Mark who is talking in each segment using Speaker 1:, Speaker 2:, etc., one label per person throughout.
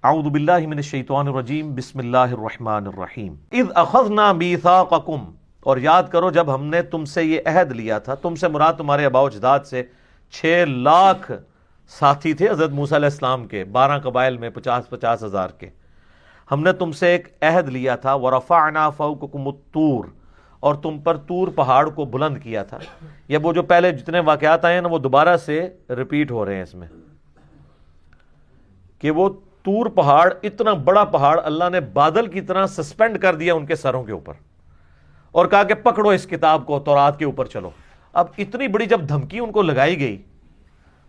Speaker 1: اعوذ باللہ من الشیطان الرجیم بسم اللہ الرحمن الرحیم اذ اخذنا میثاقکم، اور یاد کرو جب ہم نے تم سے یہ عہد لیا تھا، تم سے مراد تمہارے آباء و اجداد سے 6 لاکھ ساتھی تھے حضرت موسیٰ علیہ السلام کے، 12 قبائل میں 50 ہزار کے. ہم نے تم سے ایک عہد لیا تھا. ورفعنا فوقکم الطور، اور تم پر طور پہاڑ کو بلند کیا تھا. یہ وہ جو پہلے جتنے واقعات آئے ہیں نا وہ دوبارہ سے ریپیٹ ہو رہے ہیں اس میں، کہ وہ طور پہاڑ، اتنا بڑا پہاڑ اللہ نے بادل کی طرح سسپینڈ کر دیا ان کے سروں کے اوپر، اور کہا کہ پکڑو اس کتاب کو، تورات کے اوپر چلو. اب اتنی بڑی جب دھمکی ان کو لگائی گئی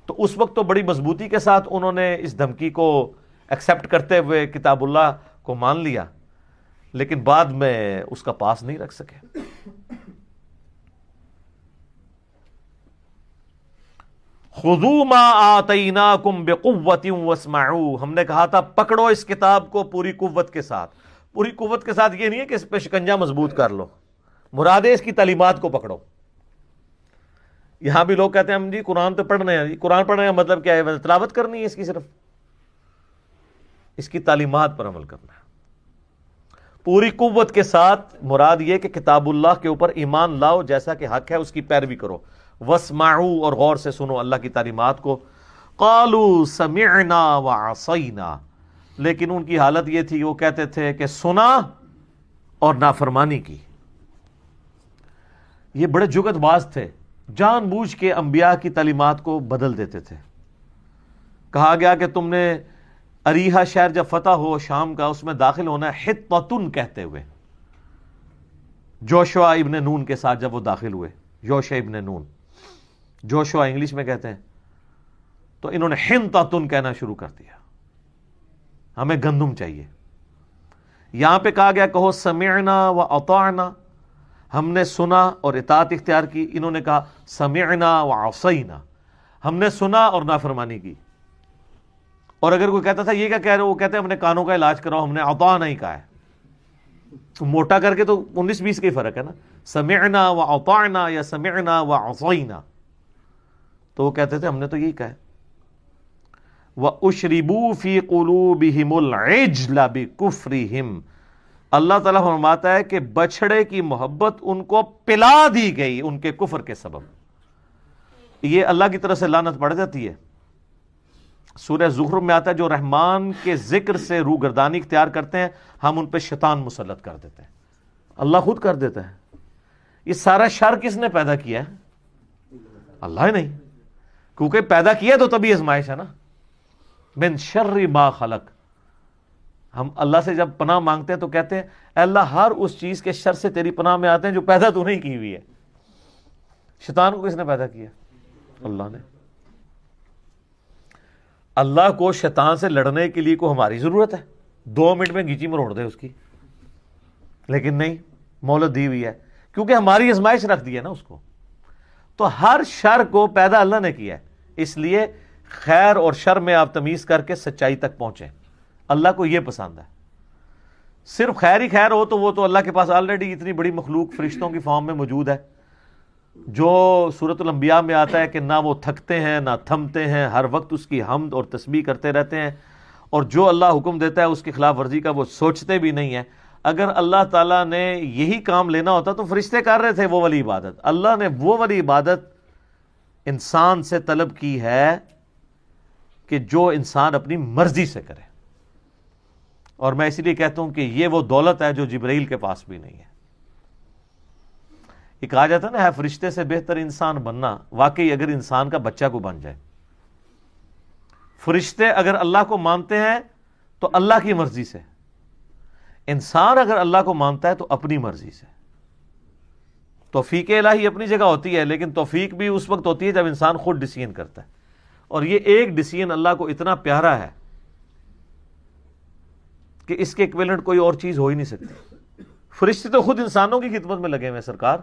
Speaker 1: تو اس وقت تو بڑی مضبوطی کے ساتھ انہوں نے اس دھمکی کو ایکسیپٹ کرتے ہوئے کتاب اللہ کو مان لیا، لیکن بعد میں اس کا پاس نہیں رکھ سکے. خذوا ما آتیناکم بقوۃ واسمعوا، ہم نے کہا تھا پکڑو اس کتاب کو پوری قوت کے ساتھ. پوری قوت کے ساتھ یہ نہیں ہے کہ اس پہ شکنجہ مضبوط کر لو، مراد ہے اس کی تعلیمات کو پکڑو. یہاں بھی لوگ کہتے ہیں ہم جی قرآن تو پڑھنے ہیں. قرآن پڑھنے کا مطلب کیا ہے؟ تلاوت کرنی ہے اس کی، صرف اس کی تعلیمات پر عمل کرنا ہے پوری قوت کے ساتھ. مراد یہ کہ کتاب اللہ کے اوپر ایمان لاؤ، جیسا کہ حق ہے اس کی پیروی کرو. واسمعوا، اور غور سے سنو اللہ کی تعلیمات کو. قالوا سمعنا وعصینا، لیکن ان کی حالت یہ تھی وہ کہتے تھے کہ سنا اور نافرمانی کی. یہ بڑے جگت باز تھے، جان بوجھ کے انبیاء کی تعلیمات کو بدل دیتے تھے. کہا گیا کہ تم نے اریحا شہر جب فتح ہو شام کا، اس میں داخل ہونا ہے حطۃ کہتے ہوئے. جوشوا ابن نون کے ساتھ جب وہ داخل ہوئے، یوشع ابن نون، جوشوا انگلش میں کہتے ہیں، تو انہوں نے حنطۃ کہنا شروع کر دیا، ہمیں گندم چاہیے. یہاں پہ کہا گیا کہو سمعنا واطعنا، ہم نے سنا اور اطاعت اختیار کی. انہوں نے کہا سمعنا وعصینا، ہم نے سنا اور نافرمانی کی. اور اگر کوئی کہتا تھا یہ کیا کہہ رہے ہو، وہ کہتے ہیں ہم نے کانوں کا علاج کراؤ، ہم نے اطعنا ہی کہا ہے. موٹا کر کے تو 19-20 کا ہی فرق ہے نا، سمعنا واطعنا یا سمعنا وعصینا. تو وہ کہتے تھے ہم نے تو یہی کہا ہے. وَأُشْرِبُوا فِي قُلُوبِهِمُ الْعِجْلَ بِكُفْرِهِمْ، اللہ تعالیٰ فرماتا ہے کہ بچڑے کی محبت ان کو پلا دی گئی ان کے کفر کے سبب. یہ اللہ کی طرف سے لعنت پڑ جاتی ہے. سورہ زخرف میں آتا ہے جو رحمان کے ذکر سے روگردانی اختیار کرتے ہیں ہم ان پہ شیطان مسلط کر دیتے ہیں. اللہ خود کر دیتا ہے. یہ سارا شر کس نے پیدا کیا ہے؟ اللہ ہی نہیں، کیونکہ پیدا کیا تو تبھی آزمائش ہے نا. من شر ما خلق، ہم اللہ سے جب پناہ مانگتے ہیں تو کہتے ہیں اے اللہ ہر اس چیز کے شر سے تیری پناہ میں آتے ہیں جو پیدا تو نہیں کی ہوئی ہے. شیطان کو کس نے پیدا کیا؟ اللہ نے. اللہ کو شیطان سے لڑنے کے لیے کو ہماری ضرورت ہے؟ 2 منٹ میں گیچی مروڑ دے اس کی، لیکن نہیں، مہلت دی ہوئی ہے کیونکہ ہماری آزمائش رکھ دی ہے نا اس کو. تو ہر شر کو پیدا اللہ نے کیا ہے، اس لیے خیر اور شر میں آپ تمیز کر کے سچائی تک پہنچیں. اللہ کو یہ پسند ہے. صرف خیر ہی خیر ہو تو وہ تو اللہ کے پاس آلریڈی اتنی بڑی مخلوق فرشتوں کی فارم میں موجود ہے. جو سورۃ الانبیاء میں آتا ہے کہ نہ وہ تھکتے ہیں نہ تھمتے ہیں، ہر وقت اس کی حمد اور تسبیح کرتے رہتے ہیں، اور جو اللہ حکم دیتا ہے اس کی خلاف ورزی کا وہ سوچتے بھی نہیں ہیں. اگر اللہ تعالیٰ نے یہی کام لینا ہوتا تو فرشتے کر رہے تھے وہ والی عبادت. اللہ نے وہ والی عبادت انسان سے طلب کی ہے کہ جو انسان اپنی مرضی سے کرے. اور میں اسی لیے کہتا ہوں کہ یہ وہ دولت ہے جو جبرائیل کے پاس بھی نہیں ہے. یہ کہا جاتا ہے نا ہے فرشتے سے بہتر انسان بننا. واقعی اگر انسان کا بچہ کو بن جائے. فرشتے اگر اللہ کو مانتے ہیں تو اللہ کی مرضی سے، انسان اگر اللہ کو مانتا ہے تو اپنی مرضی سے. توفیق الہی اپنی جگہ ہوتی ہے، لیکن توفیق بھی اس وقت ہوتی ہے جب انسان خود ڈیسیژن کرتا ہے. اور یہ ایک ڈیسیژن اللہ کو اتنا پیارا ہے کہ اس کے ایکویلنٹ کوئی اور چیز ہو ہی نہیں سکتی. فرشتے تو خود انسانوں کی خدمت میں لگے ہوئے سرکار.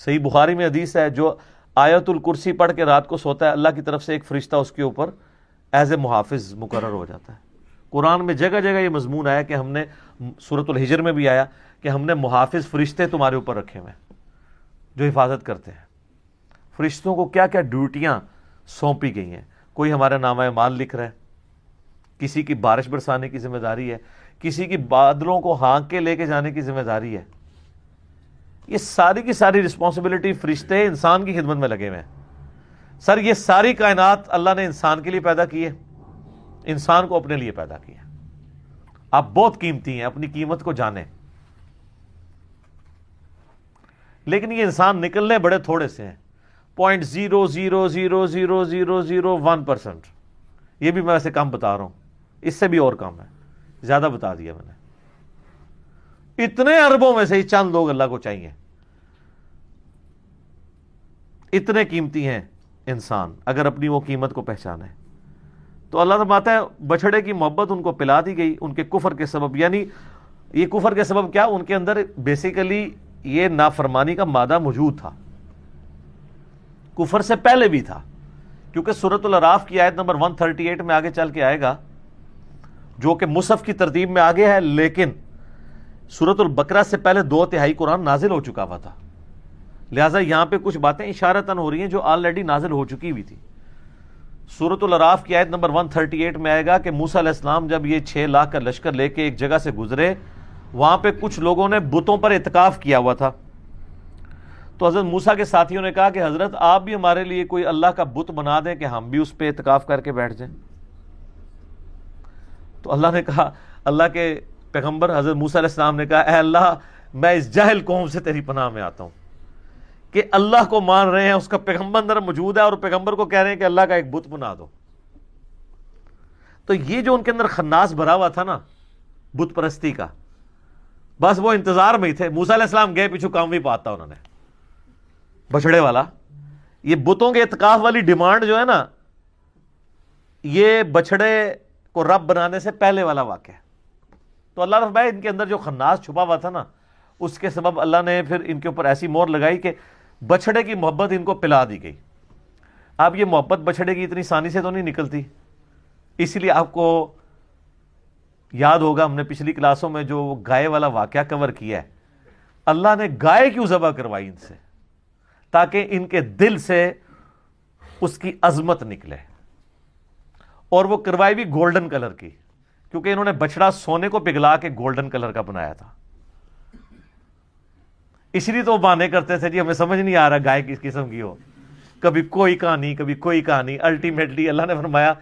Speaker 1: صحیح بخاری میں حدیث ہے جو آیت الکرسی پڑھ کے رات کو سوتا ہے اللہ کی طرف سے ایک فرشتہ اس کے اوپر ایز اے محافظ مقرر ہو جاتا ہے. قرآن میں جگہ جگہ یہ مضمون آیا کہ ہم نے، سورۃ الحجر میں بھی آیا کہ ہم نے محافظ فرشتے تمہارے اوپر رکھے ہوئے ہیں جو حفاظت کرتے ہیں. فرشتوں کو کیا کیا ڈیوٹیاں سونپی گئی ہیں. کوئی ہمارا نامہ اعمال لکھ رہا ہے، کسی کی بارش برسانے کی ذمہ داری ہے، کسی کی بادلوں کو ہانک کے لے کے جانے کی ذمہ داری ہے. یہ ساری کی ساری رسپانسبلٹی فرشتے انسان کی خدمت میں لگے ہوئے ہیں. سر یہ ساری کائنات اللہ نے انسان کے لیے پیدا کی ہے، انسان کو اپنے لیے پیدا کیا. آپ بہت قیمتی ہیں، اپنی قیمت کو جانیں. لیکن یہ انسان نکلنے بڑے تھوڑے سے ہیں، 0.0000001%. یہ بھی میں ویسے کم بتا رہا ہوں، اس سے بھی اور کم ہے، زیادہ بتا دیا میں نے. اتنے اربوں میں سے ہی چند لوگ اللہ کو چاہیے. اتنے قیمتی ہیں انسان اگر اپنی وہ قیمت کو پہچانے. تو اللہ فرماتا ہے بچھڑے کی محبت ان کو پلا دی گئی ان کے کفر کے سبب. یعنی یہ کفر کے سبب کیا؟ ان کے اندر بیسیکلی یہ نافرمانی کا مادہ موجود تھا، کفر سے پہلے بھی تھا. کیونکہ سورۃ الاعراف کی آیت نمبر 138 میں آگے چل کے آئے گا، جو کہ مصحف کی ترتیب میں آگے ہے، لیکن سورۃ البقرہ سے پہلے 2/3 قرآن نازل ہو چکا ہوا تھا. لہٰذا یہاں پہ کچھ باتیں اشارتاً ہو رہی ہیں جو آلریڈی نازل ہو چکی ہوئی تھی. سورۃ الاعراف کی آیت نمبر 138 میں آئے گا کہ موسیٰ علیہ السلام جب یہ 6 لاکھ کا لشکر لے کے ایک جگہ سے گزرے، وہاں پہ کچھ لوگوں نے بتوں پر اعتکاف کیا ہوا تھا. تو حضرت موسیٰ کے ساتھیوں نے کہا کہ حضرت آپ بھی ہمارے لیے کوئی اللہ کا بت بنا دیں کہ ہم بھی اس پہ اعتکاف کر کے بیٹھ جائیں. تو اللہ نے کہا، اللہ کے پیغمبر حضرت موسیٰ علیہ السلام نے کہا اے اللہ میں اس جاہل قوم سے تیری پناہ میں آتا ہوں کہ اللہ کو مان رہے ہیں، اس کا پیغمبر اندر موجود ہے اور پیغمبر کو کہہ رہے ہیں کہ اللہ کا ایک بت بنا دو. تو یہ جو ان کے اندر خناس بھرا ہوا تھا نا بت پرستی کا، بس وہ انتظار میں ہی تھے. موسیٰ علیہ السلام گئے پیچھو کام بھی پاتا انہوں نے بچڑے والا. یہ بتوں کے اعتکاف والی ڈیمانڈ جو ہے نا، یہ بچڑے کو رب بنانے سے پہلے والا واقعہ ہے. تو اللہ رب ان کے اندر جو خناس چھپا ہوا تھا نا، اس کے سبب اللہ نے پھر ان کے اوپر ایسی مور لگائی کہ بچڑے کی محبت ان کو پلا دی گئی. اب یہ محبت بچڑے کی اتنی آسانی سے تو نہیں نکلتی، اسی لیے آپ کو یاد ہوگا ہم نے پچھلی کلاسوں میں جو گائے والا واقعہ کور کیا ہے. اللہ نے گائے کیوں ذبح کروائی ان سے؟ تاکہ ان کے دل سے اس کی عظمت نکلے. اور وہ کروائی بھی گولڈن کلر کی، کیونکہ انہوں نے بچڑا سونے کو پگھلا کے گولڈن کلر کا بنایا تھا. اس لیے تو وہ بہانے کرتے تھے جی ہمیں سمجھ نہیں آ رہا گائے کس قسم کی ہو، کبھی کوئی کہانی کبھی کوئی کہانی. الٹیمیٹلی اللہ نے فرمایا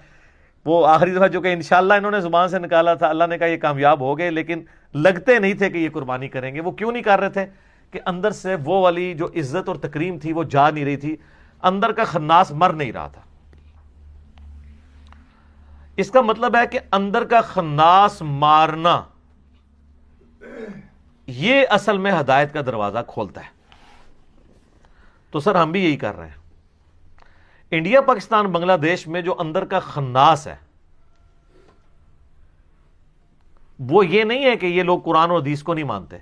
Speaker 1: وہ آخری دفعہ جو کہ انشاءاللہ انہوں نے زبان سے نکالا تھا، اللہ نے کہا یہ کامیاب ہو گئے، لیکن لگتے نہیں تھے کہ یہ قربانی کریں گے. وہ کیوں نہیں کر رہے تھے؟ کہ اندر سے وہ والی جو عزت اور تکریم تھی وہ جا نہیں رہی تھی، اندر کا خناس مر نہیں رہا تھا. اس کا مطلب ہے کہ اندر کا خناس مارنا یہ اصل میں ہدایت کا دروازہ کھولتا ہے. تو سر ہم بھی یہی کر رہے ہیں. انڈیا پاکستان بنگلہ دیش میں جو اندر کا خناس ہے وہ یہ نہیں ہے کہ یہ لوگ قرآن اور حدیث کو نہیں مانتے.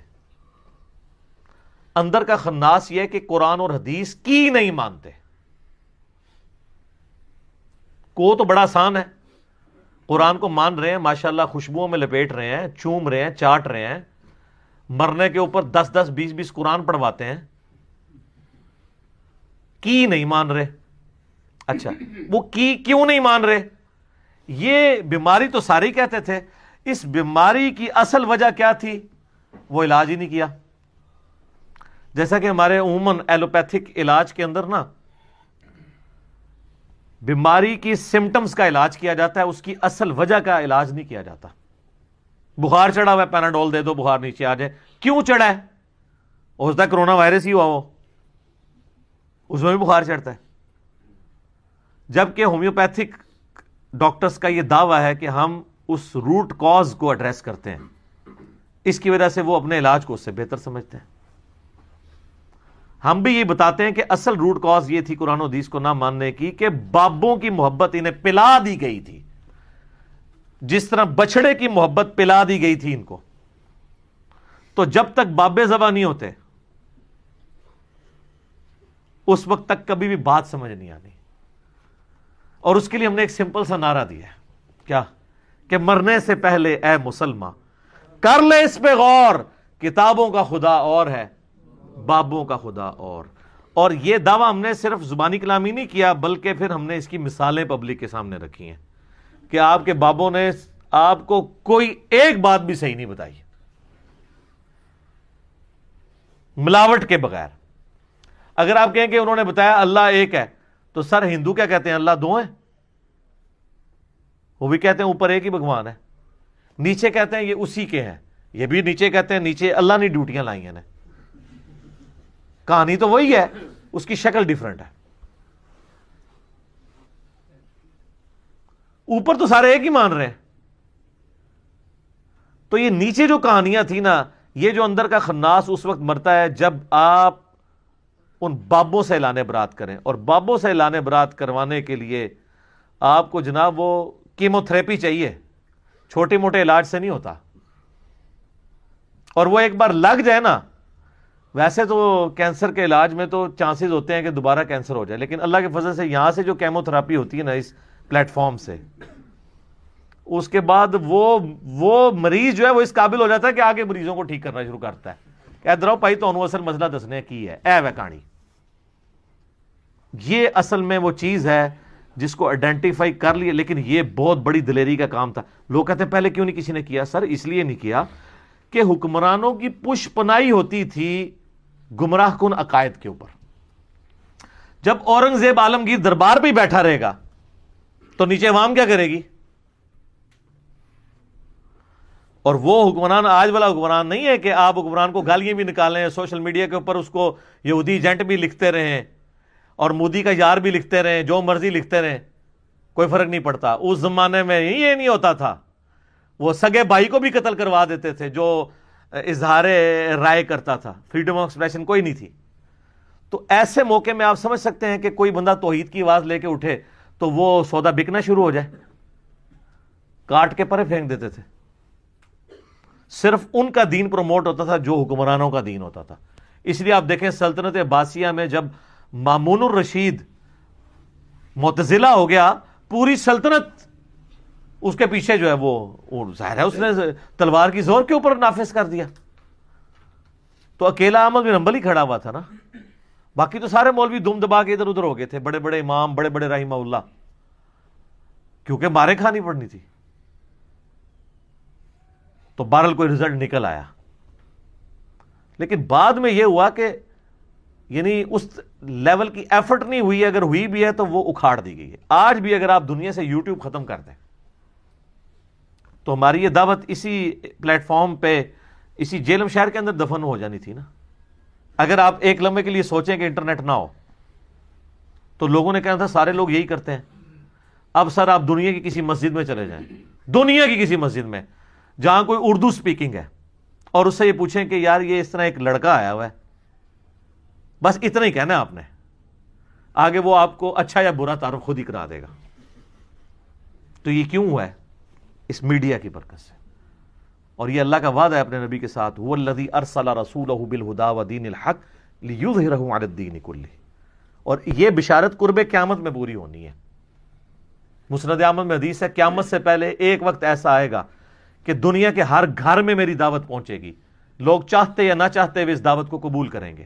Speaker 1: اندر کا خناس یہ ہے کہ قرآن اور حدیث کی نہیں مانتے. کو تو بڑا آسان ہے، قرآن کو مان رہے ہیں ماشاءاللہ، خوشبوؤں میں لپیٹ رہے ہیں، چوم رہے ہیں، چاٹ رہے ہیں، مرنے کے اوپر 10 20 قرآن پڑھواتے ہیں. کی نہیں مان رہے. اچھا وہ کی کیوں نہیں مان رہے؟ یہ بیماری تو ساری کہتے تھے، اس بیماری کی اصل وجہ کیا تھی؟ وہ علاج ہی نہیں کیا. جیسا کہ ہمارے عموماً ایلوپیتھک علاج کے اندر نا بیماری کی سمٹمز کا علاج کیا جاتا ہے، اس کی اصل وجہ کا علاج نہیں کیا جاتا. بخار چڑھا ہوا ہے پیناڈول دے دو بخار نیچے آ جائے. کیوں چڑھا ہے؟ ہو سکتا ہے کرونا وائرس ہی ہوا ہو، اس میں بھی بخار چڑھتا ہے. جبکہ ہومیوپیتھک ڈاکٹرز کا یہ دعویٰ ہے کہ ہم اس روٹ کاز کو ایڈریس کرتے ہیں، اس کی وجہ سے وہ اپنے علاج کو اس سے بہتر سمجھتے ہیں. ہم بھی یہ بتاتے ہیں کہ اصل روٹ کاز یہ تھی قرآن و حدیث کو نہ ماننے کی کہ بابوں کی محبت انہیں پلا دی گئی تھی، جس طرح بچڑے کی محبت پلا دی گئی تھی ان کو. تو جب تک بابے ذبح نہیں ہوتے اس وقت تک کبھی بھی بات سمجھ نہیں آنی. اور اس کے لیے ہم نے ایک سمپل سا نعرہ دیا ہے، کیا؟ کہ مرنے سے پہلے اے مسلمان کر لے اس پہ غور، کتابوں کا خدا اور ہے، بابوں کا خدا اور. اور یہ دعویٰ ہم نے صرف زبانی کلامی نہیں کیا، بلکہ پھر ہم نے اس کی مثالیں پبلک کے سامنے رکھی ہیں کہ آپ کے بابوں نے آپ کو کوئی ایک بات بھی صحیح نہیں بتائی ملاوٹ کے بغیر. اگر آپ کہیں کہ انہوں نے بتایا اللہ ایک ہے، تو سر ہندو کیا کہتے ہیں؟ اللہ دو ہیں. وہ بھی کہتے ہیں اوپر ایک ہی بھگوان ہے، نیچے کہتے ہیں یہ اسی کے ہیں، یہ بھی نیچے کہتے ہیں نیچے اللہ نے ڈیوٹیاں لائی ہیں. کہانی تو وہی ہے، اس کی شکل ڈیفرنٹ ہے. اوپر تو سارے ایک ہی مان رہے ہیں. تو یہ نیچے جو کہانیاں تھیں نا، یہ جو اندر کا خناس اس وقت مرتا ہے جب آپ ان بابوں سے اعلان برات کریں. اور بابوں سے اعلان برات کروانے کے لیے آپ کو جناب وہ کیمو تھراپی چاہیے، چھوٹے موٹے علاج سے نہیں ہوتا. اور وہ ایک بار لگ جائے نا، ویسے تو کینسر کے علاج میں تو چانسز ہوتے ہیں کہ دوبارہ کینسر ہو جائے، لیکن اللہ کے فضل سے یہاں سے جو کیمو تھراپی ہوتی ہے نا اس پلیٹ فارم سے، اس کے بعد وہ مریض جو ہے وہ اس قابل ہو جاتا ہے کہ آگے مریضوں کو ٹھیک کرنا شروع کرتا ہے کہ ادھر آؤ بھائی تو اصل مسئلہ دسنے کی ہے اے وہ کہانی. یہ اصل میں وہ چیز ہے جس کو آئیڈینٹیفائی کر لیے. لیکن یہ بہت بڑی دلیری کا کام تھا. لوگ کہتے ہیں پہلے کیوں نہیں کسی نے کیا؟ سر اس لیے نہیں کیا کہ حکمرانوں کی پش پناہی ہوتی تھی گمراہ کن عقائد کے اوپر. جب اورنگزیب عالمگیر دربار پہ ہی بیٹھا رہے گا تو نیچے عوام کیا کرے گی؟ اور وہ حکمران آج والا حکمران نہیں ہے کہ آپ حکمران کو گالیاں بھی نکالیں، سوشل میڈیا کے اوپر اس کو یہودی ایجنٹ بھی لکھتے رہیں اور مودی کا یار بھی لکھتے رہیں، جو مرضی لکھتے رہیں، کوئی فرق نہیں پڑتا. اس زمانے میں یہ نہیں ہوتا تھا. وہ سگے بھائی کو بھی قتل کروا دیتے تھے جو اظہار رائے کرتا تھا. فریڈم آف ایکسپریشن کوئی نہیں تھی. تو ایسے موقع میں آپ سمجھ سکتے ہیں کہ کوئی بندہ توحید کی آواز لے کے اٹھے تو وہ سودا بکنا شروع ہو جائے. کاٹ کے پرے پھینک دیتے تھے. صرف ان کا دین پروموٹ ہوتا تھا جو حکمرانوں کا دین ہوتا تھا. اس لیے آپ دیکھیں سلطنت عباسیہ میں جب مامون الرشید معتزلہ ہو گیا، پوری سلطنت اس کے پیچھے جو ہے وہ ظاہر ہے اس نے تلوار کی زور کے اوپر نافذ کر دیا. تو اکیلا احمد بن حنبل ہی کھڑا ہوا تھا نا، باقی تو سارے مولوی دم دبا کے ادھر ادھر ہو گئے تھے، بڑے بڑے امام، بڑے بڑے رحمہ اللہ، کیونکہ مارے کھانی پڑنی تھی. تو بہرحال کوئی رزلٹ نکل آیا. لیکن بعد میں یہ ہوا کہ یعنی اس لیول کی ایفرٹ نہیں ہوئی، اگر ہوئی بھی ہے تو وہ اکھاڑ دی گئی ہے. آج بھی اگر آپ دنیا سے یوٹیوب ختم کر دیں تو ہماری یہ دعوت اسی پلیٹ فارم پہ اسی جیلم شہر کے اندر دفن ہو جانی تھی نا. اگر آپ ایک لمحے کے لیے سوچیں کہ انٹرنیٹ نہ ہو تو لوگوں نے کہا تھا سارے لوگ یہی کرتے ہیں. اب سر آپ دنیا کی کسی مسجد میں چلے جائیں، دنیا کی کسی مسجد میں جہاں کوئی اردو سپیکنگ ہے، اور اس سے یہ پوچھیں کہ یار یہ اس طرح ایک لڑکا آیا ہوا ہے، بس اتنا ہی کہنا ہے آپ نے، آگے وہ آپ کو اچھا یا برا تعارف خود ہی کرا دے گا. تو یہ کیوں ہوا ہے؟ اس میڈیا کی برکت سے. اور یہ اللہ کا وعدہ ہے اپنے نبی کے ساتھ، هو الذی ارسل رسولہ بالہدی ودین الحق لیظہرہ علی الدین کلہ. اور یہ بشارت قرب قیامت میں پوری ہونی ہے. مسند احمد میں حدیث ہے قیامت سے پہلے ایک وقت ایسا آئے گا کہ دنیا کے ہر گھر میں میری دعوت پہنچے گی، لوگ چاہتے یا نہ چاہتے ہوئے اس دعوت کو قبول کریں گے.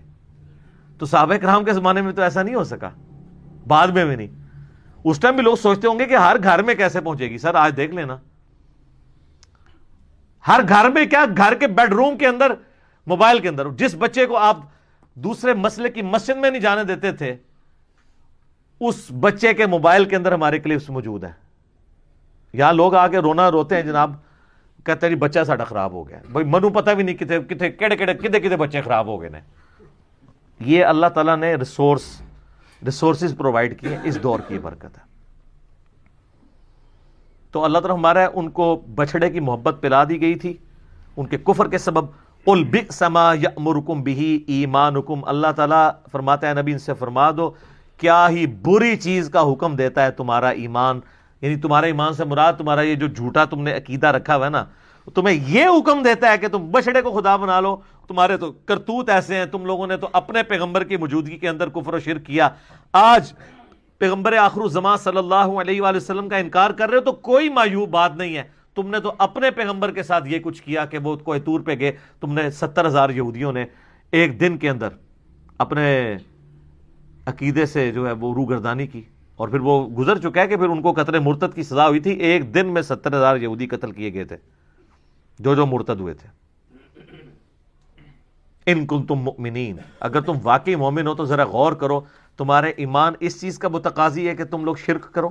Speaker 1: تو صحابہ کرام کے زمانے میں تو ایسا نہیں ہو سکا، بعد میں بھی نہیں. اس ٹائم بھی لوگ سوچتے ہوں گے کہ ہر گھر میں کیسے پہنچے گی. سر آج دیکھ لینا، ہر گھر میں کیا، گھر کے بیڈ روم کے اندر، موبائل کے اندر. جس بچے کو آپ دوسرے مسئلے کی مسجد میں نہیں جانے دیتے تھے، اس بچے کے موبائل کے اندر ہمارے کلپس موجود ہیں. یہاں لوگ آ کے روتے ہیں جناب، کہتے ہیں بچہ ساڈا خراب ہو گیا. بھائی منو پتہ بھی نہیں کتنے بچے خراب ہو گئے نے. یہ اللہ تعالیٰ نے ریسورسز پرووائڈ کیے، اس دور کی برکت ہے. تو اللہ تعالیٰ ہمارا ان کو بچڑے کی محبت پلا دی گئی تھی ان کے کفر کے سبب. قل بئس ما یأمرکم بہ ایمانکم. اللہ تعالیٰ فرماتا ہے نبی ان سے فرما دو کیا ہی بری چیز کا حکم دیتا ہے تمہارا ایمان. یعنی تمہارے ایمان سے مراد تمہارا یہ جو جھوٹا تم نے عقیدہ رکھا ہوا ہے نا، تمہیں یہ حکم دیتا ہے کہ تم بچڑے کو خدا بنا لو. تمہارے تو کرتوت ایسے ہیں، تم لوگوں نے تو اپنے پیغمبر کی موجودگی کے اندر کفر و شرک کیا. آج پیغمبر آخر الزمان صلی اللہ علیہ وآلہ وسلم کا انکار کر رہے ہو تو کوئی معیوب بات نہیں ہے. تم نے تو اپنے پیغمبر کے ساتھ یہ کچھ کیا کہ وہ کوہ طور پہ گئے، تم نے 70,000 یہودیوں نے ایک دن کے اندر اپنے عقیدے سے جو ہے وہ روگردانی کی اور پھر وہ گزر چکا ہے کہ پھر ان کو قتل مرتد کی سزا ہوئی تھی. ایک دن میں 70,000 یہودی قتل کیے گئے تھے جو مرتد ہوئے تھے. ان کنتم مؤمنین، اگر تم واقعی مومن ہو تو ذرا غور کرو، تمہارے ایمان اس چیز کا متقاضی ہے کہ تم لوگ شرک کرو؟